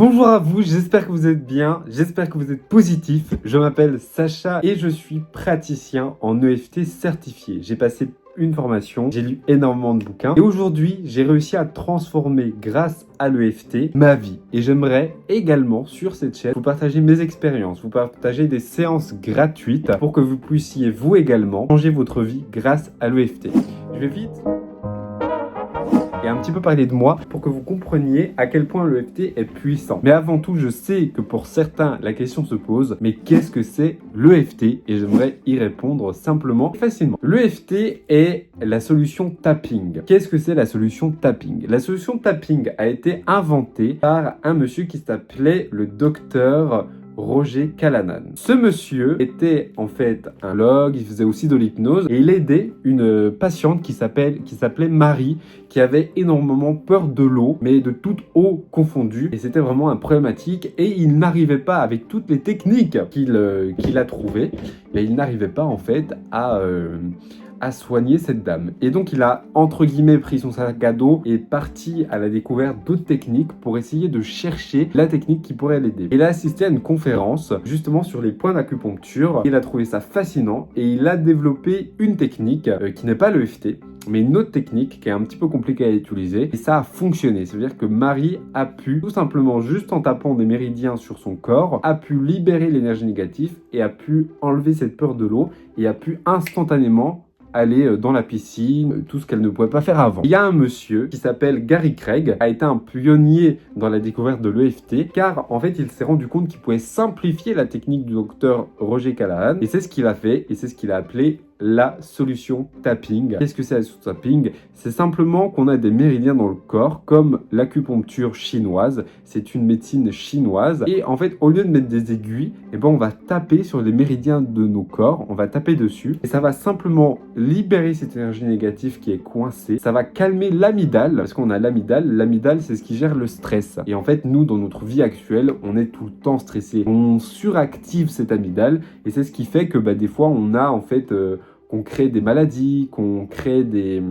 Bonjour à vous, j'espère que vous êtes bien, j'espère que vous êtes positif. Je m'appelle Sacha et je suis praticien en EFT certifié. J'ai passé une formation, j'ai lu énormément de bouquins et aujourd'hui j'ai réussi à transformer grâce à l'EFT ma vie. Et j'aimerais également sur cette chaîne vous partager mes expériences, vous partager des séances gratuites pour que vous puissiez vous également changer votre vie grâce à l'EFT. Je vais vite et un petit peu parler de moi pour que vous compreniez à quel point l'EFT est puissant. Mais avant tout, je sais que pour certains, la question se pose, mais qu'est-ce que c'est l'EFT? Et j'aimerais y répondre simplement et facilement. L'EFT est la solution tapping. Qu'est-ce que c'est la solution tapping? La solution tapping a été inventée par un monsieur qui s'appelait le docteur Roger Callanan. Ce monsieur était en fait un log, il faisait aussi de l'hypnose et il aidait une patiente qui s'appelait Marie, qui avait énormément peur de l'eau, mais de toute eau confondue. Et c'était vraiment un problématique et il n'arrivait pas, avec toutes les techniques qu'il a trouvées, mais il n'arrivait pas en fait à soigner cette dame. Et donc il a entre guillemets pris son sac à dos et est parti à la découverte d'autres techniques pour essayer de chercher la technique qui pourrait l'aider. Il a assisté à une conférence justement sur les points d'acupuncture. Il a trouvé ça fascinant et il a développé une technique qui n'est pas l'EFT, mais une autre technique qui est un petit peu compliquée à utiliser et ça a fonctionné. Ça veut dire que Marie a pu, tout simplement juste en tapant des méridiens sur son corps, a pu libérer l'énergie négative et a pu enlever cette peur de l'eau et a pu instantanément aller dans la piscine, tout ce qu'elle ne pouvait pas faire avant. Il y a un monsieur qui s'appelle Gary Craig, a été un pionnier dans la découverte de l'EFT, car en fait il s'est rendu compte qu'il pouvait simplifier la technique du docteur Roger Callahan, et c'est ce qu'il a fait, et c'est ce qu'il a appelé la solution tapping. Qu'est-ce que c'est la solution tapping? C'est simplement qu'on a des méridiens dans le corps, comme l'acupuncture chinoise. C'est une médecine chinoise. Et en fait, au lieu de mettre des aiguilles, on va taper sur les méridiens de nos corps. On va taper dessus. Et ça va simplement libérer cette énergie négative qui est coincée. Ça va calmer l'amygdale, parce qu'on a l'amygdale. L'amygdale, c'est ce qui gère le stress. Et en fait, nous, dans notre vie actuelle, on est tout le temps stressé. On suractive cette amygdale. Et c'est ce qui fait que des fois, on a en fait... qu'on crée des maladies, qu'on crée des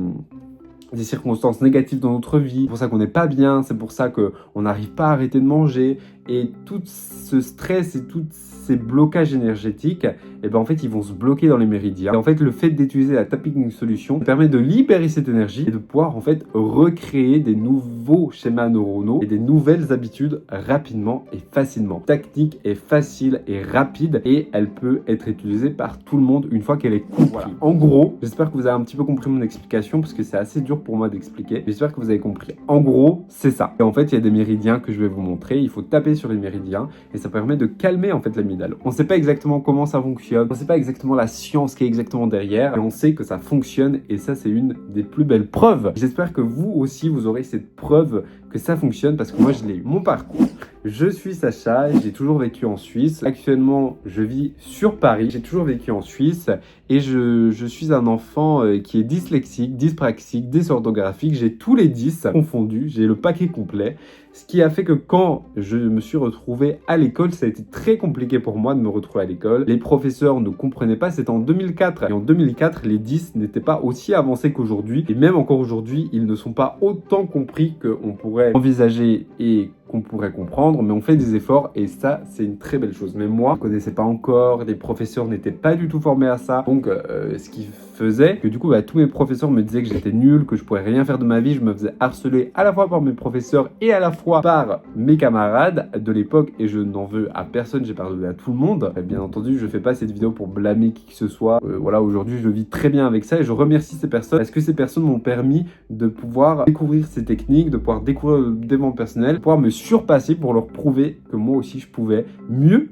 circonstances négatives dans notre vie. C'est pour ça qu'on n'est pas bien, c'est pour ça qu'on n'arrive pas à arrêter de manger. Et tout ce stress et tous ces blocages énergétiques, en fait, ils vont se bloquer dans les méridiens. Et en fait, le fait d'utiliser la tapping solution permet de libérer cette énergie et de pouvoir en fait recréer des nouveaux schémas neuronaux et des nouvelles habitudes rapidement et facilement. La technique est facile et rapide et elle peut être utilisée par tout le monde une fois qu'elle est comprise. Voilà. En gros, j'espère que vous avez un petit peu compris mon explication parce que c'est assez dur pour moi d'expliquer. J'espère que vous avez compris. En gros, c'est ça. Et en fait, il y a des méridiens que je vais vous montrer. Il faut taper sur les méridiens et ça permet de calmer en fait l'amygdale. On ne sait pas exactement comment ça fonctionne, on ne sait pas exactement la science qui est exactement derrière, mais on sait que ça fonctionne et ça c'est une des plus belles preuves. J'espère que vous aussi vous aurez cette preuve que ça fonctionne parce que moi je l'ai eu. Mon parcours. Je suis Sacha, j'ai toujours vécu en Suisse. Actuellement, je vis sur Paris. J'ai toujours vécu en Suisse et je suis un enfant qui est dyslexique, dyspraxique, dysorthographique. J'ai tous les 10 confondus, j'ai le paquet complet. Ce qui a fait que quand je me suis retrouvé à l'école, ça a été très compliqué pour moi de me retrouver à l'école. Les professeurs ne comprenaient pas, c'était en 2004. Et en 2004, les 10 n'étaient pas aussi avancés qu'aujourd'hui. Et même encore aujourd'hui, ils ne sont pas autant compris qu'on pourrait envisager et qu'on pourrait comprendre, mais on fait des efforts et ça, c'est une très belle chose. Mais moi, je ne connaissais pas encore, les professeurs n'étaient pas du tout formés à ça. Donc, ce qui faisait que du coup, tous mes professeurs me disaient que j'étais nul, que je pourrais rien faire de ma vie. Je me faisais harceler à la fois par mes professeurs et à la fois par mes camarades de l'époque et je n'en veux à personne, j'ai pardonné à tout le monde. Et bien entendu, je fais pas cette vidéo pour blâmer qui que ce soit. Voilà, aujourd'hui, je vis très bien avec ça et je remercie ces personnes parce que ces personnes m'ont permis de pouvoir découvrir ces techniques, de pouvoir découvrir le développement personnel, de pouvoir me surpasser pour leur prouver que moi aussi je pouvais mieux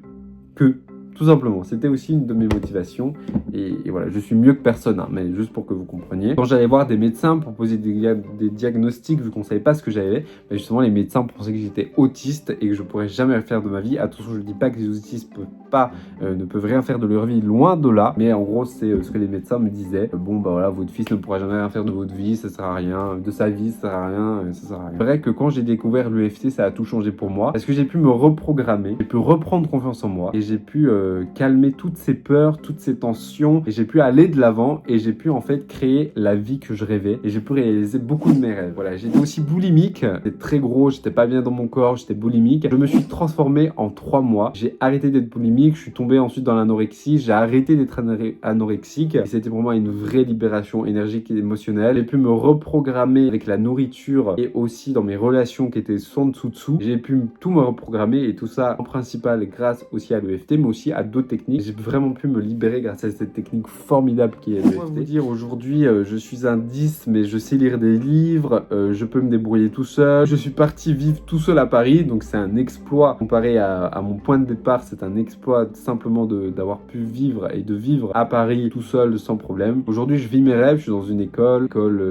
qu'eux. Tout simplement, c'était aussi une de mes motivations et voilà, je suis mieux que personne, mais juste pour que vous compreniez. Quand j'allais voir des médecins pour poser des diagnostics, vu qu'on ne savait pas ce que j'avais, justement les médecins pensaient que j'étais autiste et que je pourrais jamais le faire de ma vie. Attention, je ne dis pas que les autistes ne peuvent rien faire de leur vie, loin de là. Mais en gros, c'est ce que les médecins me disaient. Bon, bah voilà, votre fils ne pourra jamais rien faire de votre vie, ça sert à rien, de sa vie, ça sert à rien, ça sert à rien. C'est vrai que quand j'ai découvert l'EFT, ça a tout changé pour moi parce que j'ai pu me reprogrammer, j'ai pu reprendre confiance en moi et j'ai pu calmer toutes ces peurs, toutes ces tensions et j'ai pu aller de l'avant et j'ai pu en fait créer la vie que je rêvais et j'ai pu réaliser beaucoup de mes rêves. Voilà, j'étais aussi boulimique, j'étais très gros, j'étais pas bien dans mon corps, j'étais boulimique. Je me suis transformé en 3 mois. J'ai arrêté d'être boulimique, je suis tombé ensuite dans l'anorexie, j'ai arrêté d'être anorexique et c'était pour moi une vraie libération énergique et émotionnelle. J'ai pu me reprogrammer avec la nourriture et aussi dans mes relations qui étaient sans dessous. J'ai pu tout me reprogrammer et tout ça en principal grâce aussi à l'EFT mais aussi à d'autres techniques. J'ai vraiment pu me libérer grâce à cette technique formidable qui est l'EFT. Vous dire aujourd'hui je suis un 10 mais je sais lire des livres, je peux me débrouiller tout seul. Je suis parti vivre tout seul à Paris donc c'est un exploit comparé à mon point de départ. C'est un exploit simplement d'avoir pu vivre et de vivre à Paris tout seul sans problème. Aujourd'hui je vis mes rêves, je suis dans une école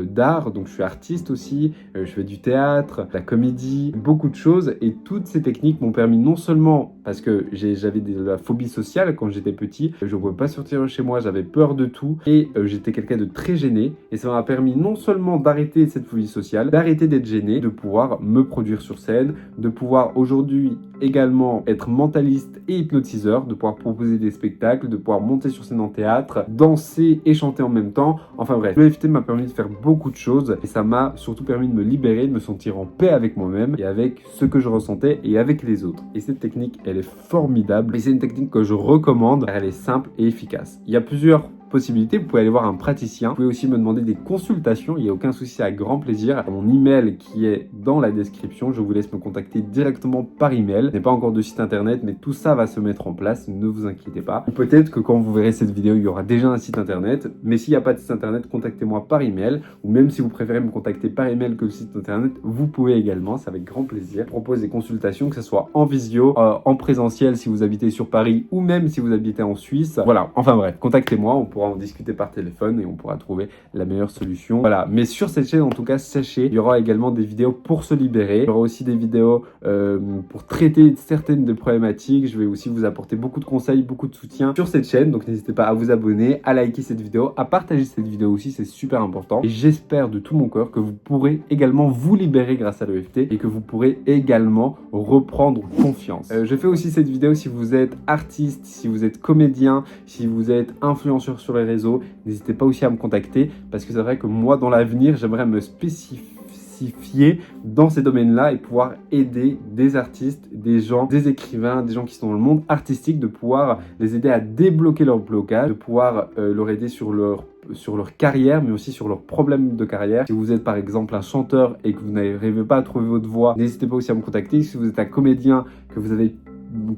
d'art donc je suis artiste aussi, je fais du théâtre, de la comédie, beaucoup de choses et toutes ces techniques m'ont permis non seulement parce que j'avais de la phobie sociale quand j'étais petit, je ne pouvais pas sortir de chez moi, j'avais peur de tout et j'étais quelqu'un de très gêné et ça m'a permis non seulement d'arrêter cette phobie sociale, d'arrêter d'être gêné, de pouvoir me produire sur scène, de pouvoir aujourd'hui également être mentaliste et hypnotiseur, de pouvoir proposer des spectacles, de pouvoir monter sur scène en théâtre, danser et chanter en même temps. Enfin bref, l'EFT m'a permis de faire beaucoup de choses et ça m'a surtout permis de me libérer, de me sentir en paix avec moi-même et avec ce que je ressentais et avec les autres. Et cette technique, elle est formidable et c'est une technique que je recommande car elle est simple et efficace. Il y a plusieurs possibilités, vous pouvez aller voir un praticien, vous pouvez aussi me demander des consultations, il n'y a aucun souci, à grand plaisir. Mon email qui est dans la description, je vous laisse me contacter directement par email. Je n'ai pas encore de site internet, mais tout ça va se mettre en place, ne vous inquiétez pas. Ou peut-être que quand vous verrez cette vidéo, il y aura déjà un site internet, mais s'il n'y a pas de site internet, contactez-moi par email, ou même si vous préférez me contacter par email que le site internet, vous pouvez également, c'est avec grand plaisir. Je propose des consultations, que ce soit en visio, en présentiel si vous habitez sur Paris, ou même si vous habitez en Suisse. Voilà, enfin bref, contactez-moi, on pourra en discuter par téléphone et on pourra trouver la meilleure solution. Voilà, mais sur cette chaîne, en tout cas, sachez, il y aura également des vidéos pour se libérer. Il y aura aussi des vidéos pour traiter certaines des problématiques. Je vais aussi vous apporter beaucoup de conseils, beaucoup de soutien sur cette chaîne. Donc n'hésitez pas à vous abonner, à liker cette vidéo, à partager cette vidéo aussi, c'est super important. Et j'espère de tout mon cœur que vous pourrez également vous libérer grâce à l'EFT et que vous pourrez également reprendre confiance. Je fais aussi cette vidéo si vous êtes artiste, si vous êtes comédien, si vous êtes influenceur sur les réseaux, n'hésitez pas aussi à me contacter parce que c'est vrai que moi dans l'avenir j'aimerais me spécifier dans ces domaines-là et pouvoir aider des artistes, des gens, des écrivains, des gens qui sont dans le monde artistique, de pouvoir les aider à débloquer leur blocage, de pouvoir leur aider sur leur carrière, mais aussi sur leurs problèmes de carrière. Si vous êtes par exemple un chanteur et que vous n'arrivez pas à trouver votre voix, n'hésitez pas aussi à me contacter. Si vous êtes un comédien, que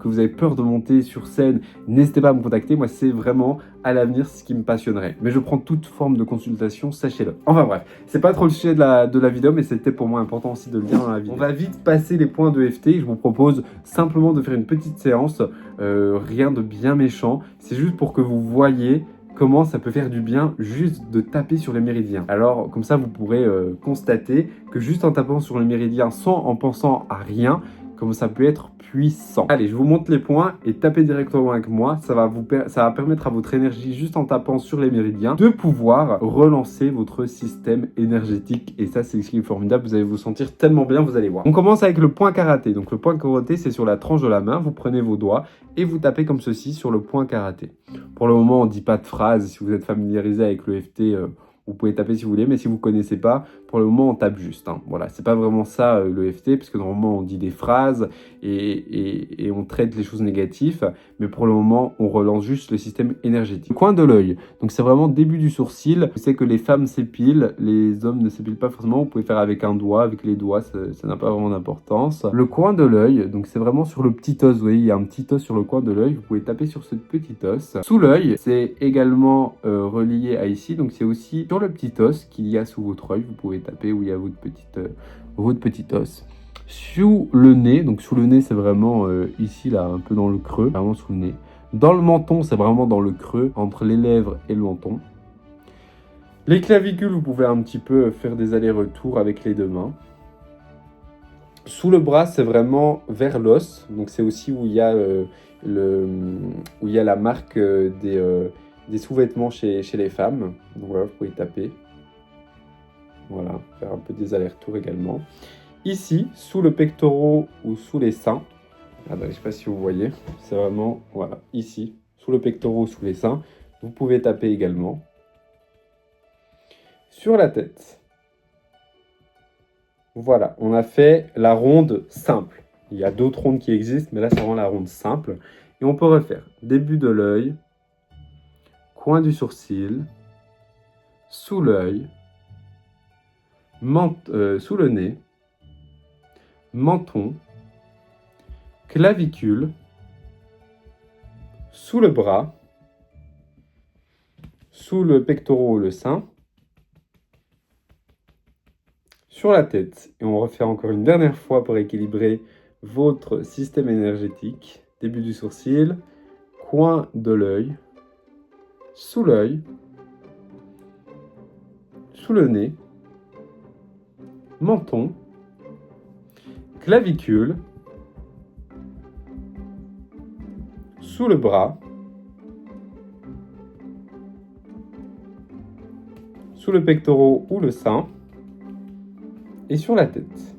vous avez peur de monter sur scène, n'hésitez pas à me contacter. Moi, c'est vraiment à l'avenir ce qui me passionnerait. Mais je prends toute forme de consultation, sachez-le. Enfin bref, c'est pas trop le sujet de la vidéo, mais c'était pour moi important aussi de le dire dans la vidéo. On va vite passer les points de FT. Je vous propose simplement de faire une petite séance, rien de bien méchant. C'est juste pour que vous voyez comment ça peut faire du bien juste de taper sur les méridiens. Alors comme ça vous pourrez constater que juste en tapant sur les méridiens sans en pensant à rien, comme ça peut être puissant. Allez, je vous montre les points et tapez directement avec moi. Ça va permettre à votre énergie, juste en tapant sur les méridiens, de pouvoir relancer votre système énergétique. Et ça, c'est ce qui est formidable. Vous allez vous sentir tellement bien, vous allez voir. On commence avec le point karaté. Donc le point karaté, c'est sur la tranche de la main. Vous prenez vos doigts et vous tapez comme ceci sur le point karaté. Pour le moment, on ne dit pas de phrase. Si vous êtes familiarisé avec le FT, vous pouvez taper si vous voulez, mais si vous ne connaissez pas, pour le moment, on tape juste. Hein. Voilà, c'est pas vraiment ça le FT, parce que normalement, on dit des phrases et on traite les choses négatives, mais pour le moment, on relance juste le système énergétique. Le coin de l'œil, donc c'est vraiment début du sourcil. Je sais que les femmes s'épilent, les hommes ne s'épilent pas forcément. Vous pouvez faire avec un doigt, avec les doigts, ça n'a pas vraiment d'importance. Le coin de l'œil, donc c'est vraiment sur le petit os. Vous voyez, il y a un petit os sur le coin de l'œil. Vous pouvez taper sur ce petit os. Sous l'œil, c'est également relié à ici, donc c'est aussi sur le petit os qu'il y a sous votre œil. Vous pouvez taper où il y a votre petit os. Sous le nez, donc sous le nez c'est vraiment ici là, un peu dans le creux, vraiment sous le nez. Dans le menton, c'est vraiment dans le creux, entre les lèvres et le menton. Les clavicules, vous pouvez un petit peu faire des allers-retours avec les deux mains. Sous le bras, c'est vraiment vers l'os. Donc c'est aussi où il y a, où il y a la marque des sous-vêtements chez les femmes. Donc voilà, vous pouvez taper. Voilà, faire un peu des allers-retours également. Ici, sous le pectoral ou sous les seins. Attendez, je ne sais pas si vous voyez. C'est vraiment, voilà, ici, sous le pectoral ou sous les seins. Vous pouvez taper également. Sur la tête. Voilà, on a fait la ronde simple. Il y a d'autres rondes qui existent, mais là, c'est vraiment la ronde simple. Et on peut refaire début de l'œil, coin du sourcil, sous l'œil, sous le nez, menton, clavicule, sous le bras, sous le pectoral ou le sein, sur la tête. Et on refait encore une dernière fois pour équilibrer votre système énergétique. Début du sourcil, coin de l'œil, sous l'œil, sous le nez, menton, clavicule, sous le bras, sous le pectoral ou le sein, et sur la tête.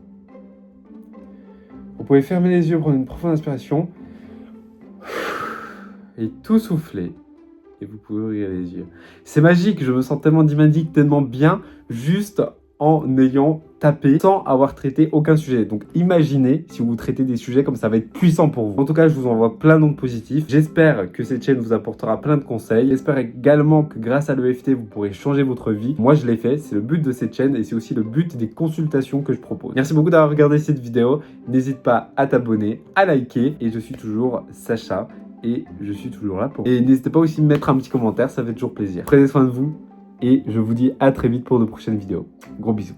Vous pouvez fermer les yeux, prendre une profonde inspiration et tout souffler. Et vous pouvez ouvrir les yeux. C'est magique, je me sens tellement dynamique, tellement bien, juste en ayant tapé sans avoir traité aucun sujet. Donc imaginez si vous traitez des sujets comme ça va être puissant pour vous. En tout cas, je vous envoie plein d'ondes positifs. J'espère que cette chaîne vous apportera plein de conseils. J'espère également que grâce à l'EFT, vous pourrez changer votre vie. Moi, je l'ai fait. C'est le but de cette chaîne et c'est aussi le but des consultations que je propose. Merci beaucoup d'avoir regardé cette vidéo. N'hésite pas à t'abonner, à liker. Et je suis toujours Sacha et je suis toujours là pour vous. Et n'hésitez pas aussi à me mettre un petit commentaire, ça fait toujours plaisir. Prenez soin de vous et je vous dis à très vite pour de prochaines vidéos. Gros bisous.